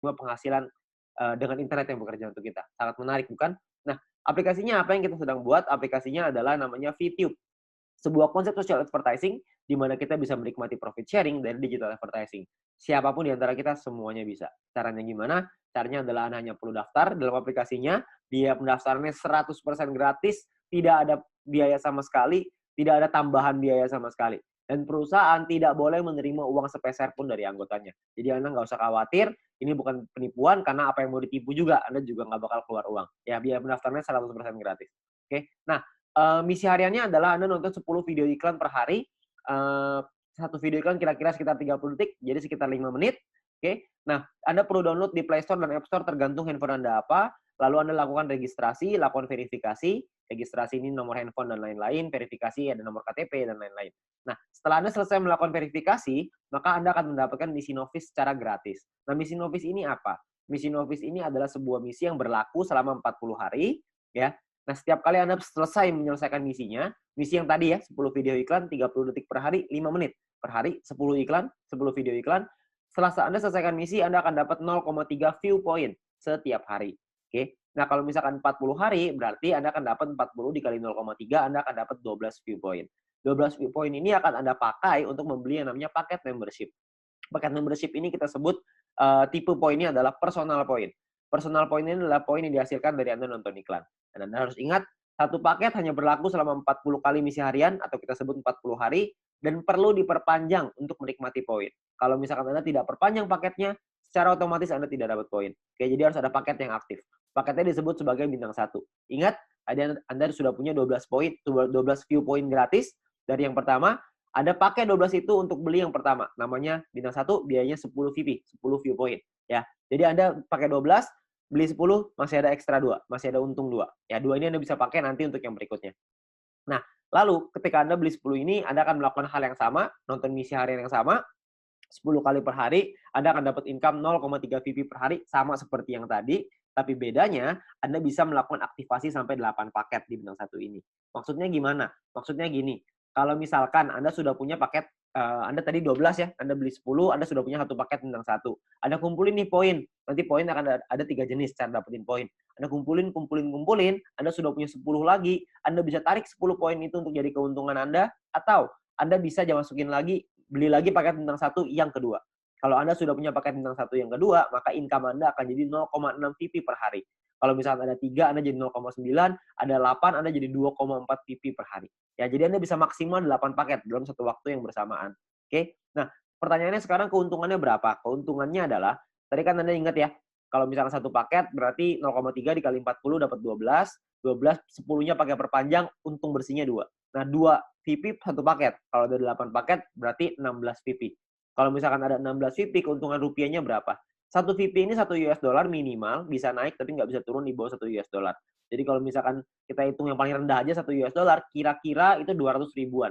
penghasilan dengan internet yang bekerja untuk kita. Sangat menarik, bukan? Nah, aplikasinya apa yang kita sedang buat? Aplikasinya adalah namanya VTube, sebuah konsep social advertising di mana kita bisa menikmati profit sharing dari digital advertising. Siapapun di antara kita semuanya bisa. Caranya gimana? Caranya adalah Anda hanya perlu daftar dalam aplikasinya, biaya pendaftarannya 100% gratis, tidak ada biaya sama sekali, tidak ada tambahan biaya sama sekali. Dan perusahaan tidak boleh menerima uang sepeser pun dari anggotanya. Jadi Anda nggak usah khawatir, ini bukan penipuan karena apa yang mau ditipu juga, Anda juga nggak bakal keluar uang. Ya, biaya pendaftarannya 100% gratis. Oke, nah misi hariannya adalah Anda nonton 10 video iklan per hari, eee, 1 video iklan kira-kira sekitar 30 detik, jadi sekitar 5 menit, oke. Nah, Anda perlu download di Play Store dan App Store tergantung handphone Anda apa, lalu Anda lakukan registrasi, lakukan verifikasi, registrasi ini nomor handphone dan lain-lain, verifikasi ada nomor KTP dan lain-lain. Nah, setelah Anda selesai melakukan verifikasi, maka Anda akan mendapatkan misi novis secara gratis. Nah, misi novis ini apa? Misi novis ini adalah sebuah misi yang berlaku selama 40 hari, ya. Nah, setiap kali Anda selesai menyelesaikan misinya, misi yang tadi ya, 10 video iklan, 30 detik per hari, 5 menit per hari, 10 iklan, 10 video iklan. Setelah Anda selesaikan misi, Anda akan dapat 0,3 view point setiap hari. Oke. Nah, kalau misalkan 40 hari, berarti Anda akan dapat 40 dikali 0,3, Anda akan dapat 12 view point. 12 view point ini akan Anda pakai untuk membeli yang namanya paket membership. Paket membership ini kita sebut tipe poinnya adalah personal point. Personal point ini adalah poin yang dihasilkan dari Anda nonton iklan. Dan Anda harus ingat, satu paket hanya berlaku selama 40 kali misi harian atau kita sebut 40 hari dan perlu diperpanjang untuk menikmati poin. Kalau misalkan Anda tidak perpanjang paketnya, secara otomatis Anda tidak dapat poin. Oke, jadi harus ada paket yang aktif. Paketnya disebut sebagai bintang 1. Ingat, Anda sudah punya 12 poin, 12 view point gratis dari yang pertama. Anda pakai 12 itu untuk beli yang pertama, namanya bintang 1, biayanya 10 VP, 10 view point, ya. Jadi Anda pakai 12, beli 10, masih ada ekstra 2, masih ada untung 2. Ya, 2 ini Anda bisa pakai nanti untuk yang berikutnya. Nah, lalu ketika Anda beli 10 ini, Anda akan melakukan hal yang sama, nonton misi harian yang sama, 10 kali per hari, Anda akan dapat income 0,3 VP per hari, sama seperti yang tadi, tapi bedanya Anda bisa melakukan aktivasi sampai 8 paket di bintang 1 ini. Maksudnya gimana? Maksudnya gini, kalau misalkan Anda sudah punya paket, Anda tadi 12 ya, Anda beli 10, Anda sudah punya 1 paket bintang 1. Anda kumpulin nih poin, nanti poin akan ada 3 jenis cara dapetin poin. Anda kumpulin, Anda sudah punya 10 lagi, Anda bisa tarik 10 poin itu untuk jadi keuntungan Anda, atau Anda bisa masukin lagi, beli lagi paket bintang 1 yang kedua. Kalau Anda sudah punya paket bintang 1 yang kedua, maka income Anda akan jadi 0,6 VP per hari. Kalau misalnya ada 3, Anda jadi 0,9, ada 8, Anda jadi 2,4 VP per hari. Ya, jadi Anda bisa maksimal 8 paket dalam satu waktu yang bersamaan. Oke. Nah, pertanyaannya sekarang keuntungannya berapa? Keuntungannya adalah, tadi kan Anda ingat ya, kalau misalnya satu paket berarti 0,3 dikali 40 dapat 12, 12 10-nya pakai perpanjang, untung bersihnya 2. Nah, 2 VP satu paket. Kalau ada 8 paket berarti 16 VP. Kalau misalkan ada 16 VP, keuntungan rupiahnya berapa? Satu VP ini $1 minimal, bisa naik tapi nggak bisa turun di bawah $1. Jadi kalau misalkan kita hitung yang paling rendah aja $1, kira-kira itu 200 ribuan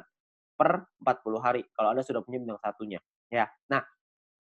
per 40 hari kalau Anda sudah punya bintang satunya. Ya. Nah,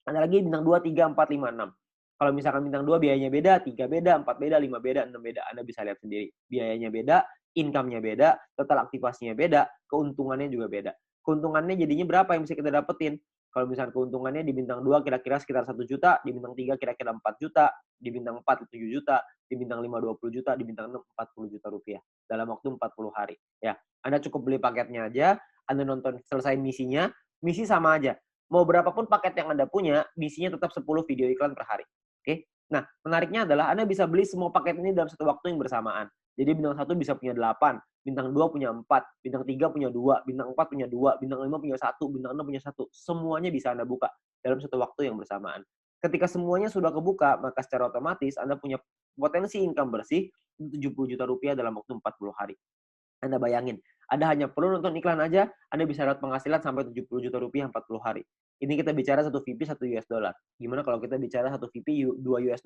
ada lagi bintang 2, 3, 4, 5, 6. Kalau misalkan bintang 2 biayanya beda, 3 beda, 4 beda, 5 beda, 6 beda. Anda bisa lihat sendiri. Biayanya beda, income-nya beda, total aktivasinya beda, keuntungannya juga beda. Keuntungannya jadinya berapa yang bisa kita dapetin? Kalau misalkan keuntungannya di bintang 2 kira-kira sekitar 1 juta, di bintang 3 kira-kira 4 juta, di bintang 4 7 juta, di bintang 5 20 juta, di bintang 6 40 juta rupiah dalam waktu 40 hari. Ya, Anda cukup beli paketnya aja, Anda nonton selesai misinya, misi sama aja. Mau berapapun paket yang Anda punya, misinya tetap 10 video iklan per hari. Oke. Nah, menariknya adalah Anda bisa beli semua paket ini dalam satu waktu yang bersamaan. Jadi bintang 1 bisa punya 8, bintang 2 punya 4, bintang 3 punya 2, bintang 4 punya 2, bintang 5 punya 1, bintang 6 punya 1. Semuanya bisa Anda buka dalam satu waktu yang bersamaan. Ketika semuanya sudah kebuka, maka secara otomatis Anda punya potensi income bersih 70 juta rupiah dalam waktu 40 hari. Anda bayangin, Anda hanya perlu nonton iklan aja, Anda bisa dapat penghasilan sampai 70 juta rupiah 40 hari. Ini kita bicara satu VP $1. Gimana kalau kita bicara satu VP $2?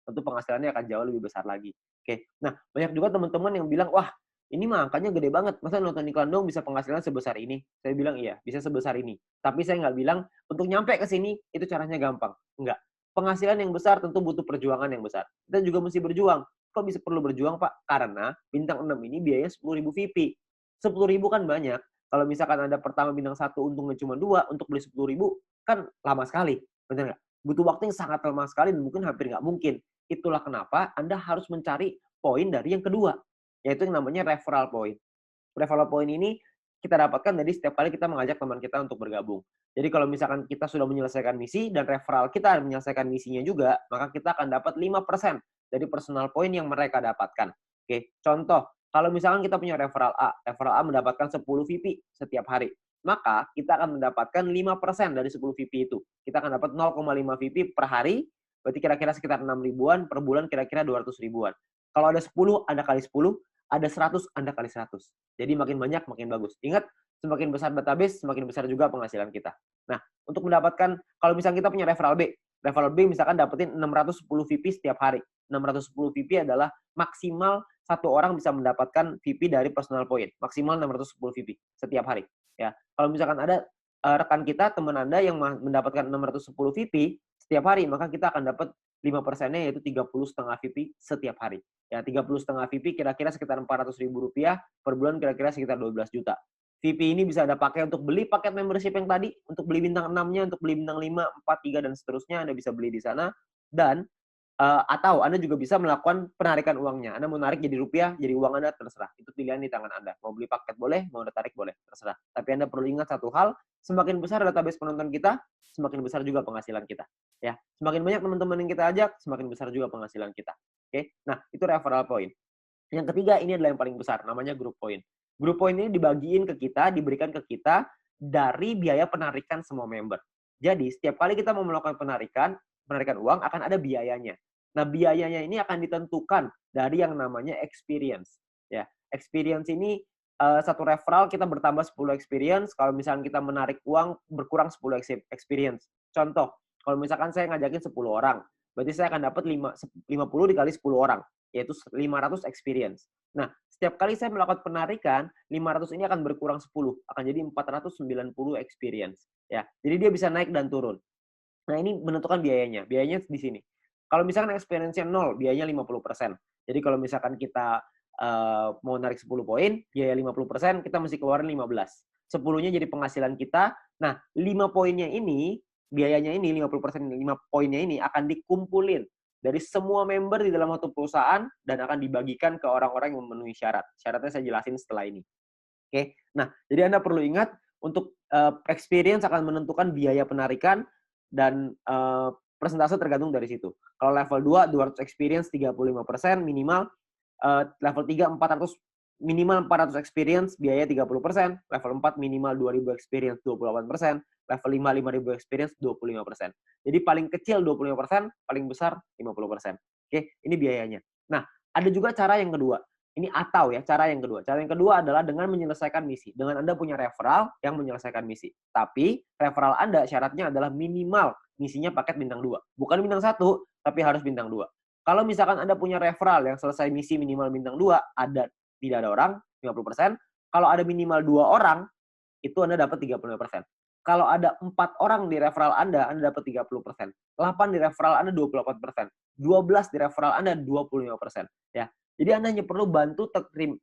Tentu penghasilannya akan jauh lebih besar lagi. Oke. Nah, banyak juga teman-teman yang bilang, "Wah, ini mah angkanya gede banget. Masa nonton iklan dong bisa penghasilan sebesar ini?" Saya bilang, "Iya, bisa sebesar ini." Tapi saya nggak bilang untuk nyampe ke sini itu caranya gampang. Enggak. Penghasilan yang besar tentu butuh perjuangan yang besar. Kita juga mesti berjuang. Kok bisa perlu berjuang, Pak? Karena bintang 6 ini biayanya 10.000 VP. 10.000 kan banyak. Kalau misalkan Anda pertama bintang 1 untungnya cuma 2, untuk beli 10.000 kan lama sekali, bener nggak? Butuh waktu yang sangat lama sekali dan mungkin hampir nggak mungkin. Itulah kenapa Anda harus mencari poin dari yang kedua, yaitu yang namanya referral point. Referral point ini kita dapatkan dari setiap kali kita mengajak teman kita untuk bergabung. Jadi kalau misalkan kita sudah menyelesaikan misi dan referral kita menyelesaikan misinya juga, maka kita akan dapat 5% dari personal point yang mereka dapatkan. Oke, contoh, kalau misalkan kita punya referral A mendapatkan 10 VP setiap hari, maka kita akan mendapatkan 5% dari 10 VP itu. Kita akan dapat 0,5 VP per hari, berarti kira-kira sekitar 6 ribuan, per bulan kira-kira 200 ribuan. Kalau ada 10, Anda kali 10, ada 100, Anda kali 100. Jadi makin banyak, makin bagus. Ingat, semakin besar database, semakin besar juga penghasilan kita. Nah, untuk mendapatkan, kalau misalnya kita punya referral B misalkan dapetin 610 VP setiap hari. 610 VP adalah maksimal satu orang bisa mendapatkan VP dari personal point. Maksimal 610 VP setiap hari. Ya, kalau misalkan ada rekan kita, teman Anda yang mendapatkan 610 VP setiap hari, maka kita akan dapat 5%-nya yaitu 30,5 VP setiap hari. Ya, 30,5 VP kira-kira sekitar Rp400.000 per bulan, kira-kira sekitar 12 juta. VP ini bisa Anda pakai untuk beli paket membership yang tadi, untuk beli bintang 6-nya, untuk beli bintang 5, 4, 3, dan seterusnya, Anda bisa beli di sana. Dan atau Anda juga bisa melakukan penarikan uangnya. Anda mau narik jadi rupiah, jadi uang Anda, terserah. Itu pilihan di tangan Anda. Mau beli paket boleh, mau Anda tarik boleh, terserah. Tapi Anda perlu ingat satu hal, semakin besar database penonton kita, semakin besar juga penghasilan kita. Ya, semakin banyak teman-teman yang kita ajak, semakin besar juga penghasilan kita. Oke, nah itu referral point. Yang ketiga, ini adalah yang paling besar, namanya group point. Group point ini dibagiin ke kita, diberikan ke kita dari biaya penarikan semua member. Jadi, setiap kali kita mau melakukan penarikan uang akan ada biayanya. Nah, biayanya ini akan ditentukan dari yang namanya experience. Ya, experience ini satu referral kita bertambah 10 experience. Kalau misalnya kita menarik uang berkurang 10 experience. Contoh, kalau misalkan saya ngajakin 10 orang, berarti saya akan dapat 50 dikali 10 orang, yaitu 500 experience. Nah, setiap kali saya melakukan penarikan, 500 ini akan berkurang 10, akan jadi 490 experience. Ya, jadi dia bisa naik dan turun. Nah, ini menentukan biayanya. Biayanya di sini. Kalau misalkan experience-nya 0, biayanya 50%. Jadi kalau misalkan kita mau narik 10 poin, biaya 50%, kita mesti keluarin 15. 10-nya jadi penghasilan kita. Nah, 5 poinnya ini, biayanya ini, 50%, 5 poinnya ini akan dikumpulin dari semua member di dalam satu perusahaan dan akan dibagikan ke orang-orang yang memenuhi syarat. Syaratnya saya jelasin setelah ini. Oke. Nah, jadi Anda perlu ingat untuk experience akan menentukan biaya penarikan dan persentase tergantung dari situ. Kalau level 2, 200 experience 35% minimal. Level 3, 400 minimal 400 experience, biaya 30%. Level 4 minimal 2.000 experience 28%. Level 5, 5.000 experience 25%. Jadi paling kecil 25%, paling besar 50%. Oke, ini biayanya. Nah, ada juga cara yang kedua. Ini atau ya, cara yang kedua. Cara yang kedua adalah dengan menyelesaikan misi. Dengan Anda punya referral yang menyelesaikan misi. Tapi referral Anda syaratnya adalah minimal misinya paket bintang 2. Bukan bintang 1, tapi harus bintang 2. Kalau misalkan Anda punya referral yang selesai misi minimal bintang 2, tidak ada orang, 50%. Kalau ada minimal 2 orang, itu Anda dapat 35%. Kalau ada 4 orang di referral Anda dapat 30%. 8 di referral Anda 28%. 12 di referral Anda 25%. Ya. Jadi Anda hanya perlu bantu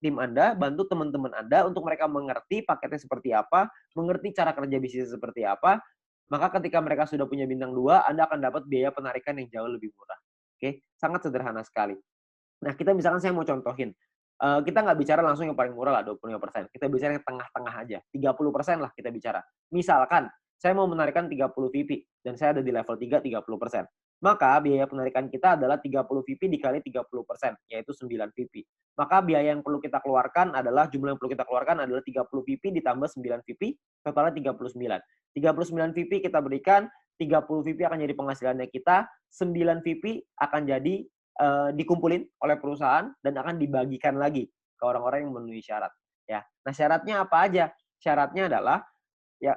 tim Anda, bantu teman-teman Anda untuk mereka mengerti paketnya seperti apa, mengerti cara kerja bisnis seperti apa, maka ketika mereka sudah punya bintang 2, Anda akan dapat biaya penarikan yang jauh lebih murah. Oke, sangat sederhana sekali. Nah, kita misalkan saya mau contohin, kita nggak bicara langsung yang paling murah lah, 25%. Kita bicara yang tengah-tengah aja, 30% lah kita bicara. Misalkan, saya mau menarikan 30 VP, dan saya ada di level 3, 30%. Maka biaya penarikan kita adalah 30 VP dikali 30%, yaitu 9 VP. Maka biaya yang perlu kita keluarkan adalah, jumlah yang perlu kita keluarkan adalah 30 VP ditambah 9 VP, totalnya 39. 39 VP kita berikan, 30 VP akan jadi penghasilannya kita, 9 VP akan jadi dikumpulin oleh perusahaan dan akan dibagikan lagi ke orang-orang yang memenuhi syarat. Ya, nah syaratnya apa aja? Syaratnya adalah ya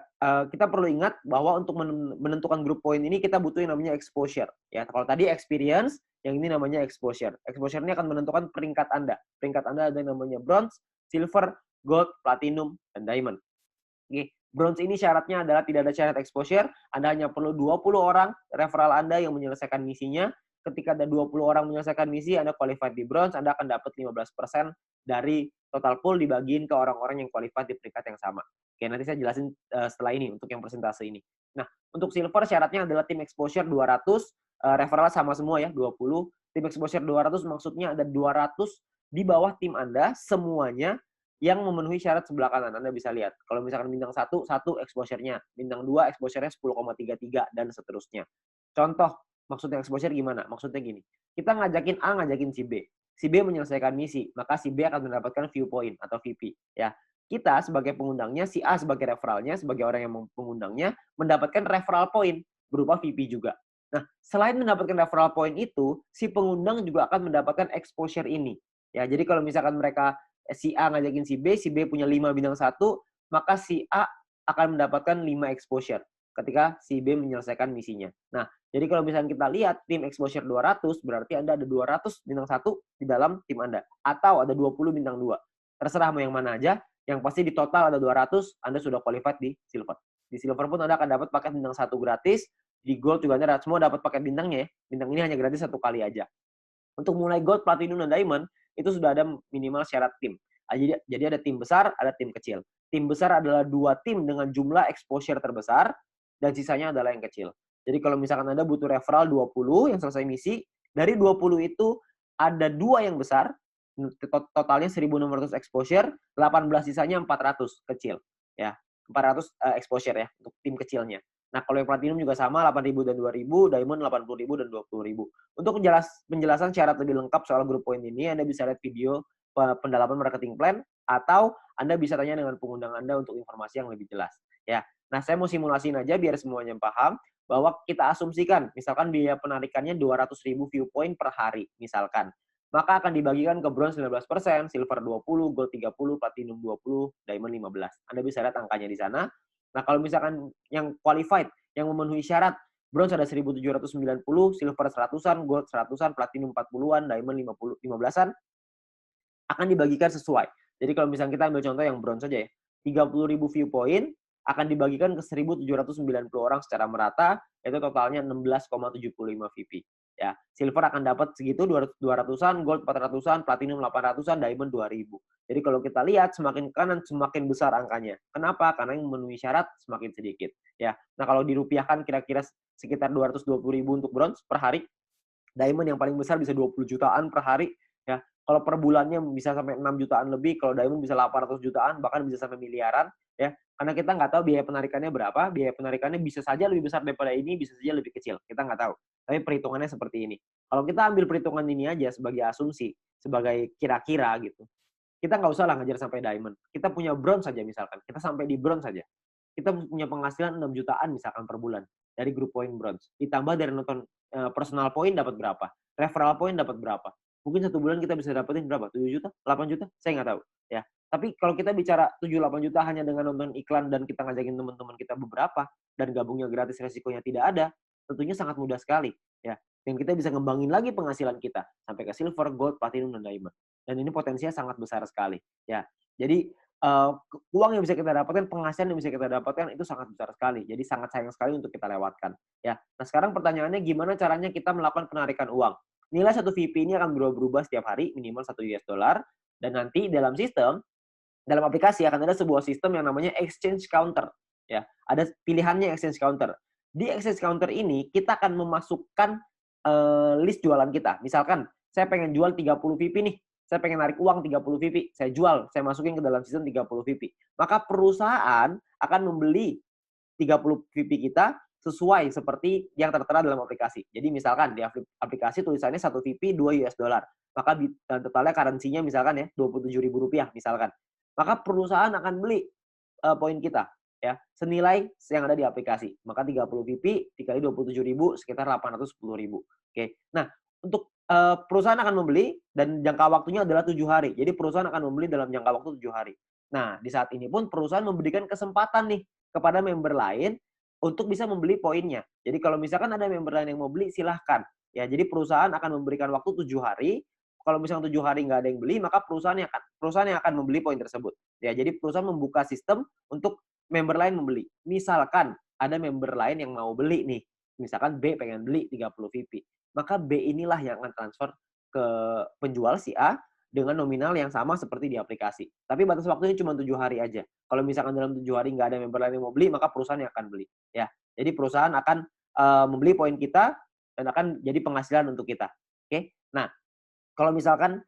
kita perlu ingat bahwa untuk menentukan group point ini kita butuh yang namanya exposure. Ya, kalau tadi experience, yang ini namanya exposure. Exposure ini akan menentukan peringkat Anda. Peringkat Anda ada yang namanya bronze, silver, gold, platinum, dan diamond. Oke. Bronze ini syaratnya adalah tidak ada syarat exposure. Anda hanya perlu 20 orang referral Anda yang menyelesaikan misinya. Ketika ada 20 orang menyelesaikan misi, Anda qualified di bronze, Anda akan dapat 15% dari total pool dibagiin ke orang-orang yang qualified di peringkat yang sama. Oke, nanti saya jelasin setelah ini untuk yang persentase ini. Nah, untuk silver syaratnya adalah tim exposure 200, referral sama semua ya, 20. Tim exposure 200 maksudnya ada 200 di bawah tim Anda semuanya yang memenuhi syarat sebelah kanan. Anda bisa lihat. Kalau misalkan bintang 1, 1 exposure-nya. Bintang 2, exposure-nya 10,33 dan seterusnya. Contoh, maksudnya exposure gimana? Maksudnya gini, kita ngajakin A, ngajakin si B. Si B menyelesaikan misi, maka si B akan mendapatkan viewpoint atau VP. Ya, kita sebagai pengundangnya, si A sebagai referralnya, sebagai orang yang mengundangnya, mendapatkan referral point berupa VP juga. Nah, selain mendapatkan referral point itu, si pengundang juga akan mendapatkan exposure ini. Ya, jadi kalau misalkan mereka si A ngajakin si B punya 5 bintang 1, maka si A akan mendapatkan 5 exposure ketika si B menyelesaikan misinya. Nah, jadi kalau misalnya kita lihat tim exposure 200, berarti Anda ada 200 bintang 1 di dalam tim Anda. Atau ada 20 bintang 2. Terserah mau yang mana aja, yang pasti di total ada 200, Anda sudah qualified di silver. Di silver pun Anda akan dapat paket bintang 1 gratis, di gold juga Anda semua dapat paket bintangnya ya. Bintang ini hanya gratis 1 kali aja. Untuk mulai gold, platinum, dan diamond, itu sudah ada minimal syarat tim. Jadi ada tim besar, ada tim kecil. Tim besar adalah 2 tim dengan jumlah exposure terbesar, dan sisanya adalah yang kecil. Jadi kalau misalkan Anda butuh referral 20 yang selesai misi, dari 20 itu ada 2 yang besar, totalnya 1.600 exposure, 18 sisanya 400 kecil. Ya, 400 exposure ya, untuk tim kecilnya. Nah, kalau yang platinum juga sama, 8.000 dan 2.000, diamond 80.000 dan 20.000. Untuk penjelasan syarat lebih lengkap soal grup poin ini, Anda bisa lihat video pendalaman marketing plan, atau Anda bisa tanya dengan pengundang Anda untuk informasi yang lebih jelas. Ya, nah saya mau simulasiin aja biar semuanya paham, bahwa kita asumsikan, misalkan biaya penarikannya 200.000 viewpoint per hari, misalkan. Maka akan dibagikan ke bronze 19%, silver 20, gold 30, platinum 20, diamond 15. Anda bisa lihat angkanya di sana. Nah, kalau misalkan yang qualified, yang memenuhi syarat, bronze ada 1.790, silver 100-an, gold 100-an, platinum 40-an, diamond 15-an, akan dibagikan sesuai. Jadi kalau misalnya kita ambil contoh yang bronze saja ya, 30.000 viewpoint akan dibagikan ke 1.790 orang secara merata, itu totalnya 16,75 VP. Ya, silver akan dapat segitu 200-an, gold 400-an, platinum 800-an, diamond 2.000. Jadi kalau kita lihat semakin kanan semakin besar angkanya. Kenapa? Karena yang memenuhi syarat semakin sedikit. Ya, nah kalau dirupiahkan kira-kira sekitar 220.000 untuk bronze per hari. Diamond yang paling besar bisa 20 jutaan per hari. Ya, kalau per bulannya bisa sampai 6 jutaan lebih, kalau diamond bisa 800 jutaan, bahkan bisa sampai miliaran. Ya, karena kita nggak tahu biaya penarikannya berapa. Biaya penarikannya bisa saja lebih besar daripada ini, bisa saja lebih kecil. Kita nggak tahu. Tapi perhitungannya seperti ini. Kalau kita ambil perhitungan ini aja sebagai asumsi, sebagai kira-kira gitu, kita nggak usah lah ngejar sampai diamond. Kita punya bronze saja misalkan. Kita sampai di bronze saja. Kita punya penghasilan 6 jutaan misalkan per bulan dari grup point bronze. Ditambah dari nonton personal point dapat berapa? Referral point dapat berapa? Mungkin 1 bulan kita bisa dapetin berapa? 7 juta? 8 juta? Saya nggak tahu. Ya. Tapi kalau kita bicara 7-8 juta hanya dengan nonton iklan dan kita ngajakin teman-teman kita beberapa dan gabungnya gratis, resikonya tidak ada, tentunya sangat mudah sekali. Ya. Dan kita bisa ngembangin lagi penghasilan kita sampai ke silver, gold, platinum, dan diamond. Dan ini potensinya sangat besar sekali. Ya. Jadi uang yang bisa kita dapatkan, penghasilan yang bisa kita dapatkan itu sangat besar sekali. Jadi sangat sayang sekali untuk kita lewatkan. Ya. Nah sekarang pertanyaannya gimana caranya kita melakukan penarikan uang? Nilai 1 VP ini akan berubah-ubah setiap hari, minimal 1 US dollar. Dan nanti dalam aplikasi akan ada sebuah sistem yang namanya exchange counter. Ya, ada pilihannya exchange counter. Di exchange counter ini kita akan memasukkan list jualan kita. Misalkan saya pengen jual 30 VP nih. Saya pengen narik uang 30 VP. Saya jual, saya masukin ke dalam sistem 30 VP. Maka perusahaan akan membeli 30 VP kita sesuai seperti yang tertera dalam aplikasi. Jadi misalkan di aplikasi tulisannya 1 VP 2 US dollar. Maka totalnya currency-nya misalkan ya Rp27.000 misalkan. Maka perusahaan akan beli poin kita ya senilai yang ada di aplikasi. Maka 30 VP dikali 27.000 sekitar 810.000. Oke. Nah, untuk perusahaan akan membeli dan jangka waktunya adalah 7 hari. Jadi perusahaan akan membeli dalam jangka waktu 7 hari. Nah, di saat ini pun perusahaan memberikan kesempatan nih kepada member lain untuk bisa membeli poinnya. Jadi kalau misalkan ada member lain yang mau beli, silahkan. Ya, jadi perusahaan akan memberikan waktu 7 hari. Kalau misalnya 7 hari nggak ada yang beli, maka perusahaan yang akan membeli poin tersebut. Ya, jadi perusahaan membuka sistem untuk member lain membeli. Misalkan ada member lain yang mau beli nih. Misalkan B pengen beli 30 VP. Maka B inilah yang akan transfer ke penjual si A dengan nominal yang sama seperti di aplikasi. Tapi batas waktunya cuma 7 hari aja. Kalau misalkan dalam 7 hari nggak ada member lain yang mau beli, maka perusahaan yang akan beli. Ya, jadi perusahaan akan membeli poin kita dan akan jadi penghasilan untuk kita. Oke. Nah, kalau misalkan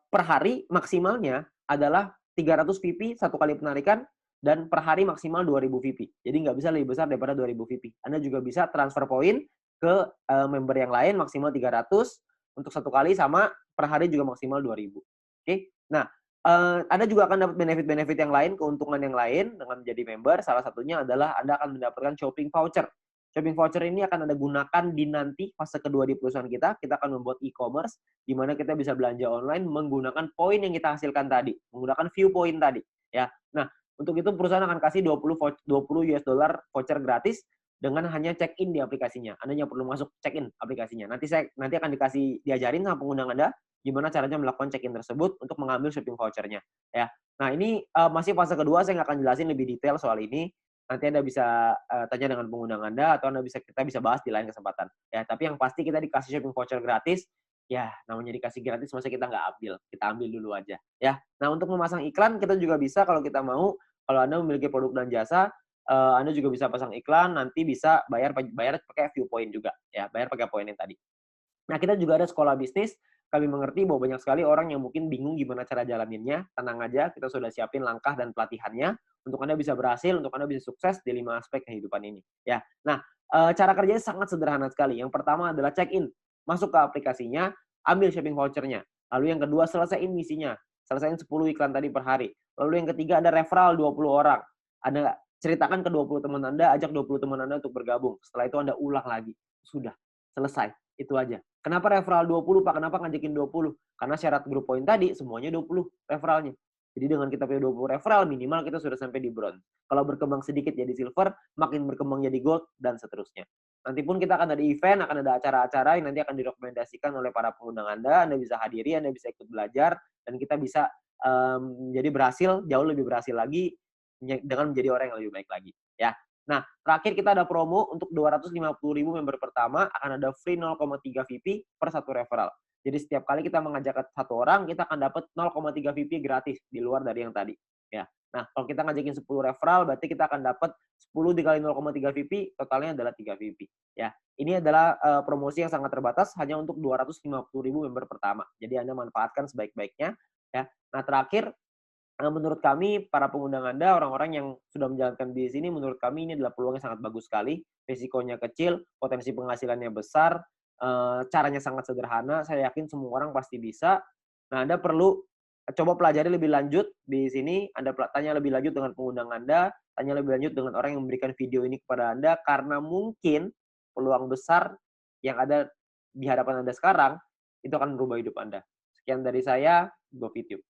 per hari maksimalnya adalah 300 VP satu kali penarikan dan per hari maksimal 2000 VP. Jadi nggak bisa lebih besar daripada 2000 VP. Anda juga bisa transfer poin ke member yang lain maksimal 300 untuk satu kali sama per hari juga maksimal 2000. Oke. Nah, Anda juga akan dapat benefit-benefit yang lain, keuntungan yang lain dengan menjadi member. Salah satunya adalah Anda akan mendapatkan shopping voucher. Shopping voucher ini akan Anda gunakan di nanti fase kedua di perusahaan kita. Kita akan membuat e-commerce di mana kita bisa belanja online menggunakan poin yang kita hasilkan tadi, menggunakan view point tadi, ya. Nah, untuk itu perusahaan akan kasih 20 US dollar voucher gratis dengan hanya check-in di aplikasinya. Anda hanya perlu masuk check-in aplikasinya. Nanti akan diajarin sama pengguna Anda gimana caranya melakukan check-in tersebut untuk mengambil shopping vouchernya, ya. Nah, ini masih fase kedua, saya nggak akan jelasin lebih detail soal ini. Nanti Anda bisa tanya dengan pengguna Anda atau kita bisa bahas di lain kesempatan. Ya, tapi yang pasti kita dikasih shopping voucher gratis. Ya, namanya dikasih gratis masa kita nggak ambil. Kita ambil dulu aja. Ya. Nah, untuk memasang iklan kita juga bisa kalau kita mau. Kalau Anda memiliki produk dan jasa, Anda juga bisa pasang iklan. Nanti bisa bayar pakai view point juga. Ya, bayar pakai poin yang tadi. Nah, kita juga ada sekolah bisnis. Kami mengerti bahwa banyak sekali orang yang mungkin bingung gimana cara jalaninnya. Tenang aja, kita sudah siapin langkah dan pelatihannya untuk Anda bisa berhasil, untuk Anda bisa sukses di 5 aspek kehidupan ini. Ya. Nah, cara kerjanya sangat sederhana sekali. Yang pertama adalah check-in. Masuk ke aplikasinya, ambil shopping voucher-nya. Lalu yang kedua, selesaiin misinya. Selesaiin 10 iklan tadi per hari. Lalu yang ketiga ada referral 20 orang. Anda ceritakan ke 20 teman Anda, ajak 20 teman Anda untuk bergabung. Setelah itu Anda ulang lagi. Sudah, selesai. Itu aja. Kenapa referral 20, Pak? Kenapa ngajakin 20? Karena syarat grup poin tadi semuanya 20 referralnya. Jadi dengan kita punya 20 referral, minimal kita sudah sampai di bronze. Kalau berkembang sedikit jadi silver, makin berkembang jadi gold, dan seterusnya. Nanti pun kita akan ada event, akan ada acara-acara yang nanti akan direkomendasikan oleh para pengguna Anda bisa hadiri, Anda bisa ikut belajar, dan kita bisa jadi berhasil, jauh lebih berhasil lagi dengan menjadi orang yang lebih baik lagi. Ya. Nah, terakhir kita ada promo untuk 250.000 member pertama akan ada free 0,3 VP per satu referral. Jadi setiap kali kita mengajak satu orang, kita akan dapat 0,3 VP gratis di luar dari yang tadi. Ya. Nah, kalau kita ngajakin 10 referral, berarti kita akan dapat 10 dikali 0,3 VP, totalnya adalah 3 VP. Ya. Ini adalah promosi yang sangat terbatas, hanya untuk 250.000 member pertama. Jadi Anda manfaatkan sebaik-baiknya. Ya. Nah, terakhir, menurut kami, para pengguna Anda, orang-orang yang sudah menjalankan bisnis ini, menurut kami ini adalah peluang yang sangat bagus sekali. Risikonya kecil, potensi penghasilannya besar, caranya sangat sederhana. Saya yakin semua orang pasti bisa. Nah, Anda perlu coba pelajari lebih lanjut di sini. Anda tanya lebih lanjut dengan pengguna Anda, tanya lebih lanjut dengan orang yang memberikan video ini kepada Anda, karena mungkin peluang besar yang ada di hadapan Anda sekarang, itu akan merubah hidup Anda. Sekian dari saya, Go Video.